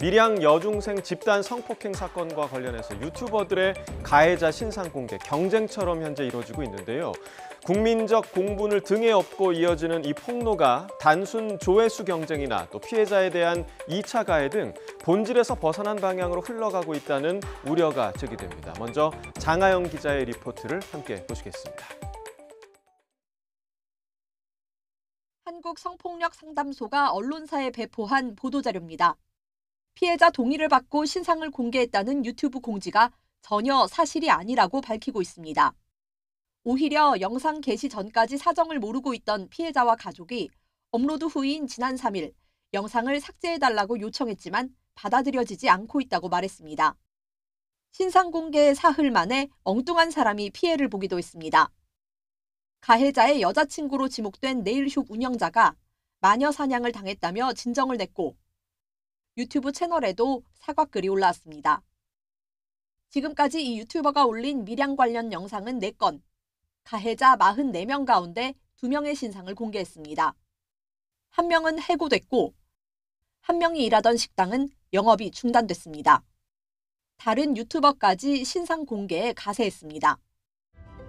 밀양 여중생 집단 성폭행 사건과 관련해서 유튜버들의 가해자 신상 공개 경쟁처럼 현재 이루어지고 있는데요. 국민적 공분을 등에 업고 이어지는 이 폭로가 단순 조회수 경쟁이나 또 피해자에 대한 2차 가해 등 본질에서 벗어난 방향으로 흘러가고 있다는 우려가 제기됩니다. 먼저 장하영 기자의 리포트를 함께 보시겠습니다. 한국성폭력상담소가 언론사에 배포한 보도자료입니다. 피해자 동의를 받고 신상을 공개했다는 유튜브 공지가 전혀 사실이 아니라고 밝히고 있습니다. 오히려 영상 게시 전까지 사정을 모르고 있던 피해자와 가족이 업로드 후인 지난 3일 영상을 삭제해달라고 요청했지만 받아들여지지 않고 있다고 말했습니다. 신상 공개의 사흘 만에 엉뚱한 사람이 피해를 보기도 했습니다. 가해자의 여자친구로 지목된 네일숍 운영자가 마녀 사냥을 당했다며 진정을 냈고 유튜브 채널에도 사과글이 올라왔습니다. 지금까지 이 유튜버가 올린 밀양 관련 영상은 4건, 가해자 44명 가운데 2명의 신상을 공개했습니다. 1명은 해고됐고 1명이 일하던 식당은 영업이 중단됐습니다. 다른 유튜버까지 신상 공개에 가세했습니다.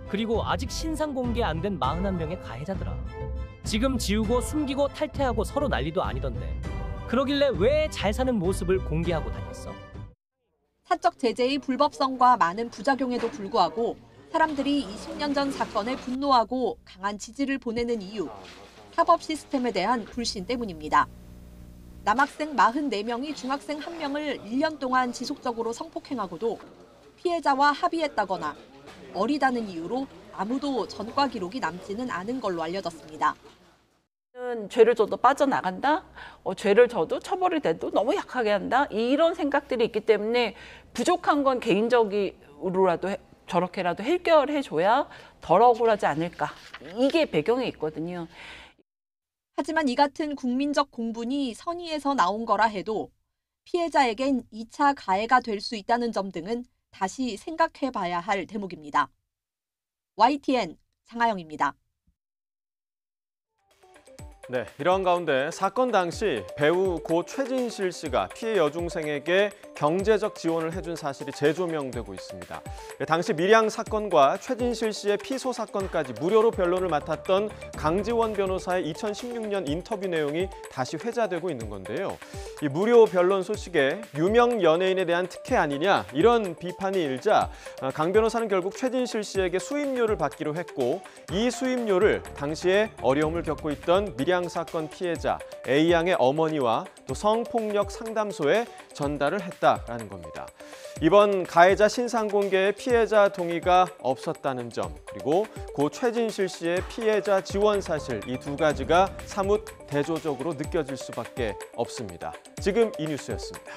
그리고 아직 신상 공개 안 된 41명의 가해자들아. 지금 지우고 숨기고 탈퇴하고 서로 난리도 아니던데. 그러길래 왜 잘 사는 모습을 공개하고 다녔어? 사적 제재의 불법성과 많은 부작용에도 불구하고 사람들이 20년 전 사건에 분노하고 강한 지지를 보내는 이유, 사법 시스템에 대한 불신 때문입니다. 남학생 44명이 중학생 1명을 1년 동안 지속적으로 성폭행하고도 피해자와 합의했다거나 어리다는 이유로 아무도 전과 기록이 남지는 않은 걸로 알려졌습니다. 죄를 져도 빠져나간다, 죄를 져도 처벌이 돼도 너무 약하게 한다, 이런 생각들이 있기 때문에 부족한 건 개인적으로라도 저렇게라도 해결해줘야 덜 억울하지 않을까, 이게 배경에 있거든요. 하지만 이 같은 국민적 공분이 선의에서 나온 거라 해도 피해자에겐 2차 가해가 될 수 있다는 점 등은 다시 생각해봐야 할 대목입니다. YTN 장하영입니다. 네, 이런 가운데 사건 당시 배우 고 최진실 씨가 피해 여중생에게 경제적 지원을 해준 사실이 재조명되고 있습니다. 당시 밀양 사건과 최진실 씨의 피소 사건까지 무료로 변론을 맡았던 강지원 변호사의 2016년 인터뷰 내용이 다시 회자되고 있는 건데요. 이 무료 변론 소식에 유명 연예인에 대한 특혜 아니냐, 이런 비판이 일자 강 변호사는 결국 최진실 씨에게 수임료를 받기로 했고, 이 수임료를 당시에 어려움을 겪고 있던 밀양 사건 피해자 A양의 어머니와 또 성폭력 상담소에 전달을 했다라는 겁니다. 이번 가해자 신상 공개에 피해자 동의가 없었다는 점, 그리고 고 최진실 씨의 피해자 지원 사실, 이 두 가지가 사뭇 대조적으로 느껴질 수밖에 없습니다. 지금 이 뉴스였습니다.